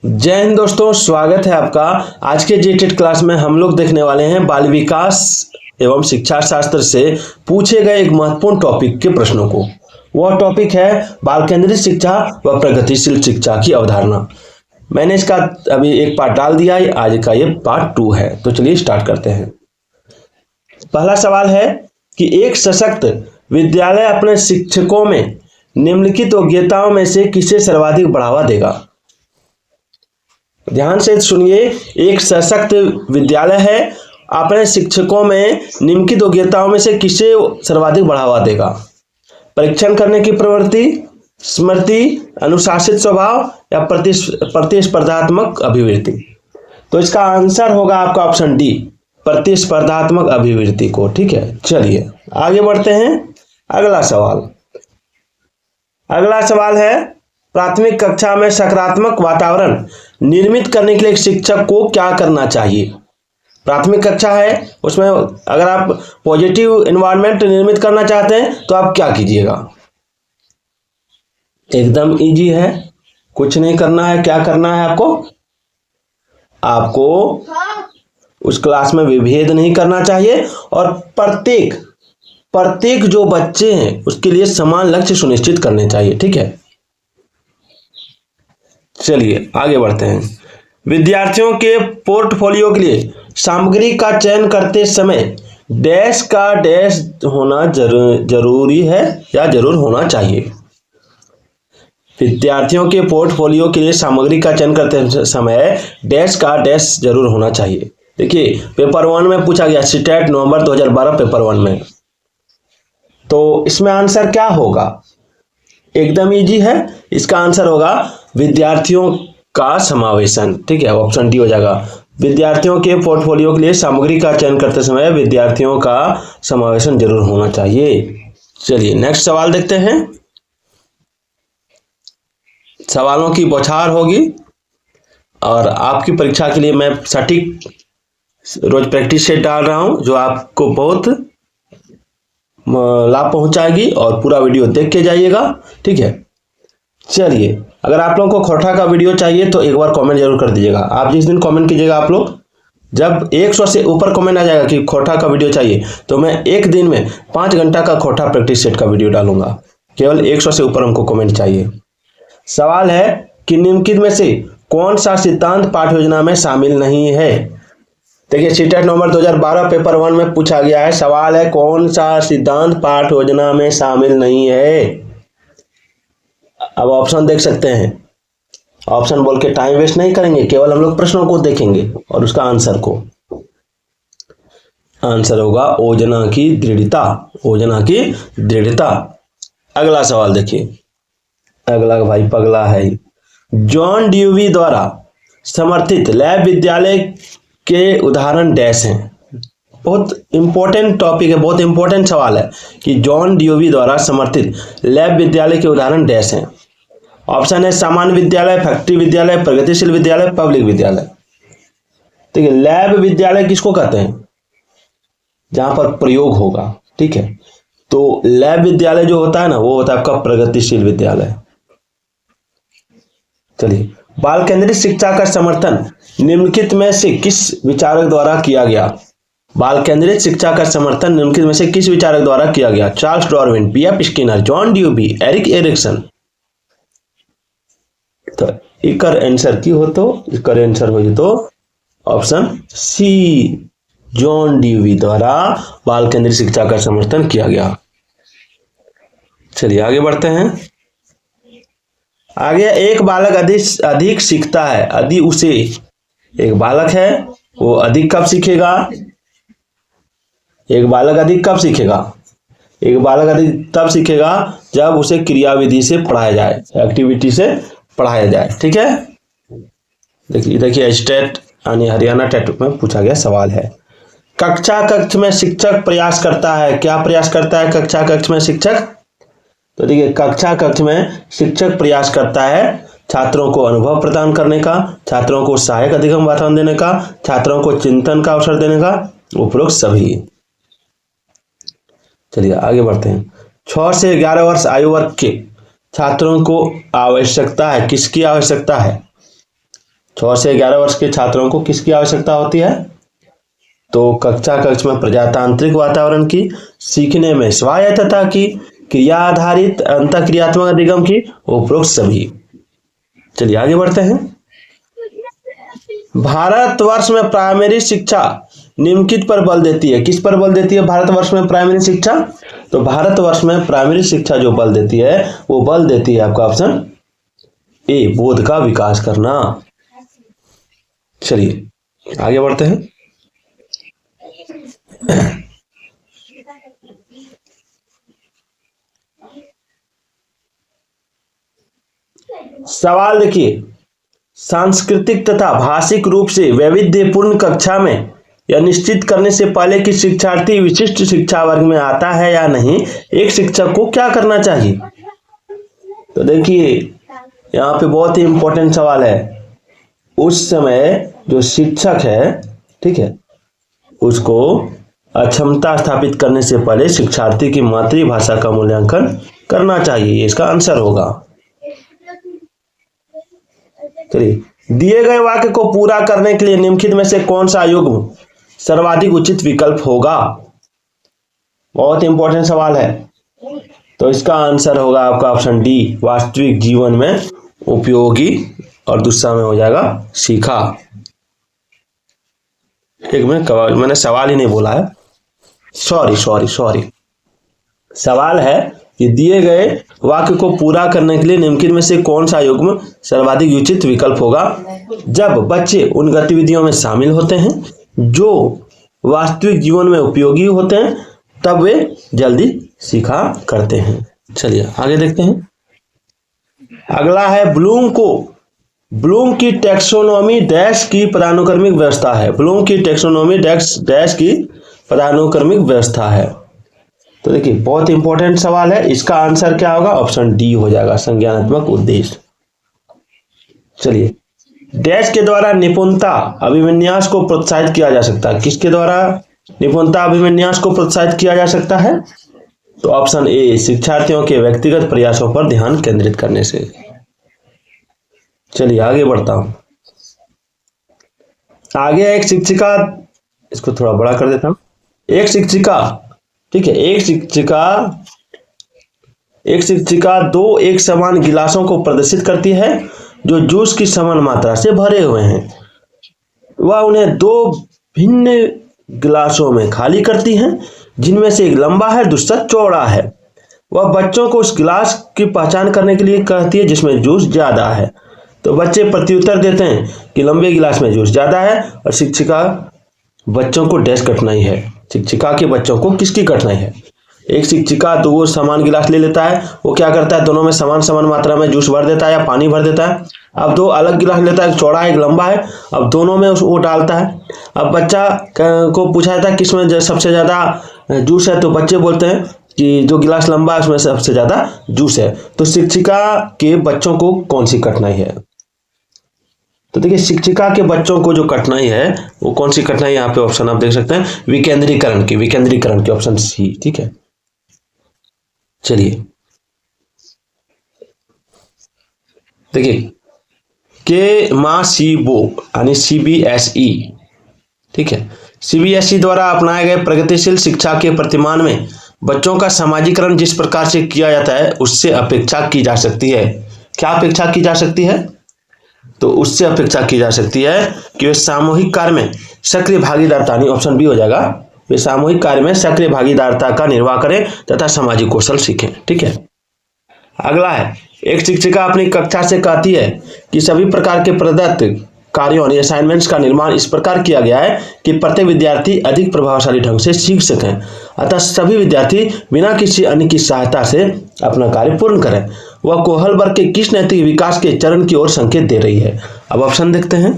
जय हिंद दोस्तों, स्वागत है आपका। आज के जीटेट क्लास में हम लोग देखने वाले हैं बाल विकास एवं शिक्षा शास्त्र से पूछे गए एक महत्वपूर्ण टॉपिक के प्रश्नों को। वह टॉपिक है बाल केंद्रित शिक्षा व प्रगतिशील शिक्षा की अवधारणा। मैंने इसका अभी एक पार्ट डाल दिया है, आज का ये पार्ट 2 है। तो चलिए स्टार्ट करते हैं। पहला सवाल है कि एक सशक्त विद्यालय अपने शिक्षकों में निम्नलिखित योग्यताओं में से किसे सर्वाधिक बढ़ावा देगा। ध्यान से सुनिए, एक सशक्त विद्यालय है, अपने शिक्षकों में निम्नलिखित योग्यताओं में से किसे सर्वाधिक बढ़ावा देगा। परीक्षण करने की प्रवृत्ति, स्मृति, अनुशासित स्वभाव या प्रतिस्पर्धात्मक अभिवृत्ति। तो इसका आंसर होगा आपका ऑप्शन डी, प्रतिस्पर्धात्मक अभिवृत्ति को। ठीक है, चलिए आगे बढ़ते हैं। अगला सवाल है प्राथमिक कक्षा में सकारात्मक वातावरण निर्मित करने के लिए शिक्षक को क्या करना चाहिए। प्राथमिक कक्षा है, उसमें अगर आप पॉजिटिव एनवायरनमेंट निर्मित करना चाहते हैं तो आप क्या कीजिएगा। एकदम इजी है, कुछ नहीं करना है। क्या करना है आपको उस क्लास में विभेद नहीं करना चाहिए और प्रत्येक जो बच्चे हैं उसके लिए समान लक्ष्य सुनिश्चित करने चाहिए। ठीक है, चलिए आगे बढ़ते हैं। विद्यार्थियों के पोर्टफोलियो के लिए सामग्री का चयन करते समय डैश का डैश होना जरूरी है या जरूर होना चाहिए। विद्यार्थियों के पोर्टफोलियो के लिए सामग्री का चयन करते समय डैश का डैश जरूर होना चाहिए। देखिए, पेपर 1 में पूछा गया, सीटेट नवंबर 2012 पेपर 1 में। तो इसमें आंसर क्या होगा? एकदम इजी है, इसका आंसर होगा विद्यार्थियों का समावेशन। ठीक है, ऑप्शन डी हो जाएगा। विद्यार्थियों के पोर्टफोलियो के लिए सामग्री का चयन करते समय विद्यार्थियों का समावेशन जरूर होना चाहिए। चलिए नेक्स्ट सवाल देखते हैं। सवालों की बौछार होगी और आपकी परीक्षा के लिए मैं सटीक रोज प्रैक्टिस सेट डाल रहा हूं जो आपको बहुत लाभ पहुंचाएगी, और पूरा वीडियो देख के जाइएगा। ठीक है, चलिए अगर आप लोगों को खोटा का वीडियो चाहिए तो एक बार कमेंट जरूर कर दीजिएगा। आप जिस दिन कमेंट कीजिएगा, आप लोग जब 100 से ऊपर कमेंट आ जाएगा कि खोटा का वीडियो चाहिए, तो मैं एक दिन में 5 घंटा का खोटा प्रैक्टिस सेट का वीडियो डालूंगा। केवल 100 से ऊपर हमको कमेंट चाहिए। सवाल है कि निम्नलिखित में से कौन सा सिद्धांत पाठ्य योजना में शामिल नहीं है। देखिए, सीटेट नवंबर 2012 पेपर 1 में पूछा गया है। सवाल है कौन सा सिद्धांत पाठ्य योजना में शामिल नहीं है। अब ऑप्शन देख सकते हैं, ऑप्शन बोल के टाइम वेस्ट नहीं करेंगे, केवल हम लोग प्रश्नों को देखेंगे और उसका आंसर को। आंसर होगा योजना की दृढ़ता, योजना की दृढ़ता। अगला सवाल देखिए, अगला भाई पगला है। जॉन ड्यूवी द्वारा समर्थित लैब विद्यालय के उदाहरण डैश हैं। बहुत इंपॉर्टेंट टॉपिक है, बहुत इंपॉर्टेंट सवाल है कि जॉन ड्यूवी द्वारा समर्थित लैब विद्यालय के उदाहरण डैश हैं। ऑप्शन है सामान्य विद्यालय, फैक्ट्री विद्यालय, प्रगतिशील विद्यालय, पब्लिक विद्यालय। ठीक है, लैब विद्यालय किसको कहते हैं? जहां पर प्रयोग होगा। ठीक है, तो लैब विद्यालय जो होता है ना, वो होता है आपका प्रगतिशील विद्यालय। चलिए, बाल केंद्रित शिक्षा का समर्थन निम्नलिखित में से किस विचारक द्वारा किया गया। बाल केंद्रित शिक्षा का समर्थन निम्नलिखित में से किस विचारक द्वारा किया गया। Charles Darwin, PF. Skinner, John dewy, Erik Erikson. तो इकर आंसर की हो तो इसका आंसर हो तो ऑप्शन सी, जॉन ड्यूवी द्वारा बाल केंद्रित शिक्षा का समर्थन किया गया। चलिए आगे बढ़ते हैं। आगे, एक बालक अधिक सीखता है यदि उसे, एक बालक है वो अधिक कब सीखेगा। एक बालक अधिक कब सीखेगा? एक बालक अधिक तब सीखेगा जब उसे क्रियाविधि से पढ़ाया जाए, एक्टिविटी से पढ़ाया जाए। ठीक है, देखिए स्टेट यानी हरियाणा टेट में पूछा गया सवाल है। कक्ष में शिक्षक प्रयास करता है। क्या प्रयास करता है कक्षा कक्ष में शिक्षक? तो देखिए, कक्ष में शिक्षक प्रयास करता है छात्रों को अनुभव प्रदान करने का, छात्रों को सहायक अधिगम वातावरण देने का, छात्रों को चिंतन का अवसर देने का, उपरोक्त सभी। चलिए आगे बढ़ते हैं। 6 से 11 वर्ष आयु वर्ग के छात्रों को आवश्यकता है, किसकी आवश्यकता है? 6 से 11 वर्ष के छात्रों को किसकी आवश्यकता होती है? तो कक्ष में प्रजातांत्रिक वातावरण की, सीखने में स्वायत्तता की, क्रिया आधारित अंतःक्रियात्मक अधिगम की, उपरोक्त सभी। चलिए आगे बढ़ते हैं। भारतवर्ष में प्राइमरी शिक्षा निम्नलिखित पर बल देती है। किस पर बल देती है भारतवर्ष में प्राइमरी शिक्षा? तो भारतवर्ष में प्राइमरी शिक्षा जो बल देती है वो बल देती है आपका ऑप्शन ए, बोध का विकास करना। चलिए आगे बढ़ते हैं। सवाल देखिए, सांस्कृतिक तथा भाषिक रूप से वैविध्यपूर्ण कक्षा में यह निश्चित करने से पहले कि शिक्षार्थी विशिष्ट शिक्षा वर्ग में आता है या नहीं, एक शिक्षक को क्या करना चाहिए? तो देखिए यहाँ पे बहुत ही इंपॉर्टेंट सवाल है। उस समय जो शिक्षक है, ठीक है, उसको अक्षमता स्थापित करने से पहले शिक्षार्थी की मातृभाषा का मूल्यांकन करना चाहिए। इसका आंसर होगा। चलिए, दिए गए वाक्य को पूरा करने के लिए निम्नलिखित में से कौन सा युग्म सर्वाधिक उचित विकल्प होगा? बहुत इंपॉर्टेंट सवाल है। तो इसका आंसर होगा आपका ऑप्शन डी, वास्तविक जीवन में उपयोगी, और दूसरा में हो जाएगा सीखा। एक मिनट, मैंने सवाल ही नहीं बोला है, सॉरी। सवाल है कि दिए गए वाक्य को पूरा करने के लिए निम्नलिखित में से कौन सा युग्म सर्वाधिक उचित विकल्प होगा? जब बच्चे उन गतिविधियों में शामिल होते हैं जो वास्तविक जीवन में उपयोगी होते हैं, तब वे जल्दी सीखा करते हैं। चलिए आगे देखते हैं। अगला है, ब्लूम की टैक्सोनॉमी डैश की पदानुक्रमिक व्यवस्था है। ब्लूम की टैक्सोनॉमी डैश की पदानुक्रमिक व्यवस्था है। तो देखिए बहुत इंपॉर्टेंट सवाल है। इसका आंसर क्या होगा? ऑप्शन डी हो जाएगा, संज्ञानात्मक उद्देश्य। चलिए, डैश के द्वारा निपुणता अभिविन्यास को प्रोत्साहित किया जा सकता है। किसके द्वारा निपुणता अभिविन्यास को प्रोत्साहित किया जा सकता है? तो ऑप्शन ए, शिक्षार्थियों के व्यक्तिगत प्रयासों पर ध्यान केंद्रित करने से। चलिए आगे बढ़ता हूं। आगे एक शिक्षिका, इसको थोड़ा बड़ा कर देता हूं। एक शिक्षिका, ठीक है, एक शिक्षिका दो एक समान गिलासों को प्रदर्शित करती है जो जूस की समान मात्रा से भरे हुए हैं। वह उन्हें दो भिन्न गिलासों में खाली करती हैं, जिनमें से एक लंबा है, दूसरा चौड़ा है। वह बच्चों को उस गिलास की पहचान करने के लिए कहती है जिसमें जूस ज्यादा है। तो बच्चे प्रत्युत्तर देते हैं कि लंबे गिलास में जूस ज्यादा है, और शिक्षिका बच्चों को डैश कठिनाई है। शिक्षिका के बच्चों को किसकी कठिनाई है? एक शिक्षिका दो समान गिलास ले लेता है, वो क्या करता है, दोनों में समान मात्रा में जूस भर देता है या पानी भर देता है। अब दो अलग गिलास लेता है, एक चौड़ा है एक लंबा है, अब दोनों में वो डालता है। अब बच्चा को पूछा जाता है किसमें सबसे ज्यादा जूस है, तो बच्चे बोलते हैं कि जो गिलास लंबा है उसमें सबसे ज्यादा जूस है। तो शिक्षिका के बच्चों को कौन सी कठिनाई है? तो देखिए, शिक्षिका के बच्चों को जो कठिनाई है वो कौन सी कठिनाई? यहाँ पे ऑप्शन आप देख सकते हैं, विकेंद्रीकरण की, ऑप्शन सी, ठीक है। चलिए देखिए, के मा सी बो यानी CBSE, ठीक है, CBSE द्वारा अपनाए गए प्रगतिशील शिक्षा के प्रतिमान में बच्चों का समाजीकरण जिस प्रकार से किया जाता है उससे अपेक्षा की जा सकती है। क्या अपेक्षा की जा सकती है? तो उससे अपेक्षा की जा सकती है कि वे सामूहिक कार्य में सक्रिय भागीदारता, ऑप्शन बी हो जाएगा, वे सामूहिक कार्य में सक्रिय भागीदारता का निर्वाह करें तथा सामाजिक कौशल सीखें। ठीक है। अगला है, एक शिक्षिका अपनी कक्षा से कहती है कि सभी प्रकार के प्रदत्त कार्यों या असाइनमेंट्स का निर्माण इस प्रकार किया गया है कि प्रत्येक विद्यार्थी अधिक प्रभावशाली ढंग से सीख सकें, अतः सभी विद्यार्थी बिना किसी अन्य की सहायता से अपना कार्य पूर्ण करें। वह कोहल वर्ग के किस नैतिक विकास के चरण की ओर संकेत दे रही है? अब ऑप्शन देखते हैं।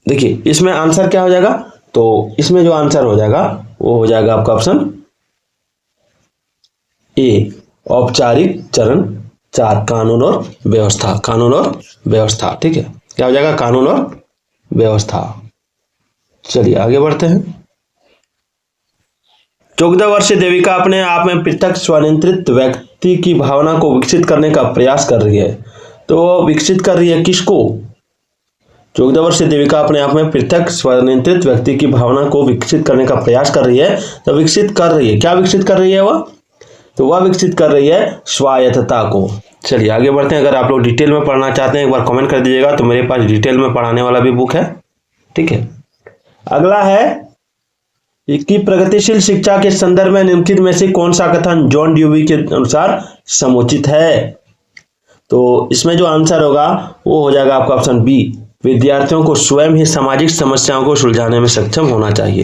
देखिए, इसमें आंसर क्या हो जाएगा? तो इसमें जो आंसर हो जाएगा वो हो जाएगा आपका ऑप्शन ए, औपचारिक चरण 4, कानून और व्यवस्था। ठीक है, क्या हो जाएगा? कानून और व्यवस्था। चलिए आगे बढ़ते हैं। 14 वर्षीय देविका अपने आप में पृथक स्वनियंत्रित व्यक्ति की भावना को विकसित करने का प्रयास कर रही है। तो तो वो विकसित कर रही है किसको? 14 वर्षीय देविका अपने आप में पृथक स्वनियंत्रित व्यक्ति की भावना को विकसित करने का प्रयास कर रही है। तो विकसित कर रही है, क्या विकसित कर रही है वह? तो वह विकसित कर रही है स्वायत्तता को। चलिए आगे बढ़ते हैं। अगर आप लोग डिटेल में पढ़ना चाहते हैं एक बार कमेंट कर दीजिएगा, तो मेरे पास डिटेल में पढ़ाने वाला भी बुक है, ठीक है। अगला है कि प्रगतिशील शिक्षा के संदर्भ में निम्नलिखित में से कौन सा कथन जॉन ड्यूवी के अनुसार समुचित है? तो इसमें जो आंसर होगा वो हो जाएगा आपका ऑप्शन बी, विद्यार्थियों को स्वयं ही सामाजिक समस्याओं को सुलझाने में सक्षम होना चाहिए।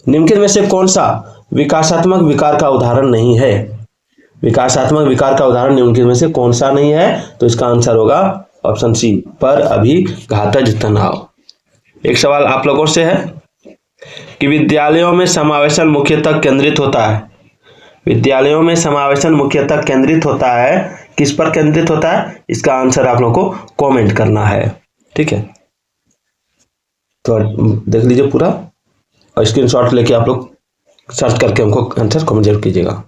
निम्नलिखित में से कौन सा विकासात्मक विकार का उदाहरण नहीं है? विकासात्मक विकार का उदाहरण निम्नलिखित में से कौन सा नहीं है? तो इसका आंसर होगा ऑप्शन सी, पर अभी घातक तनाव। एक सवाल आप लोगों से है कि विद्यालयों में समावेशन मुख्यतः केंद्रित होता है। विद्यालयों में समावेशन मुख्यतः केंद्रित होता है, किस पर केंद्रित होता है? इसका आंसर आप लोगों को कमेंट करना है, ठीक है। तो देख लीजिए पूरा और स्क्रीनशॉट लेके आप लोग सर्च करके हमको आंसर कमेंट जरूर कीजिएगा।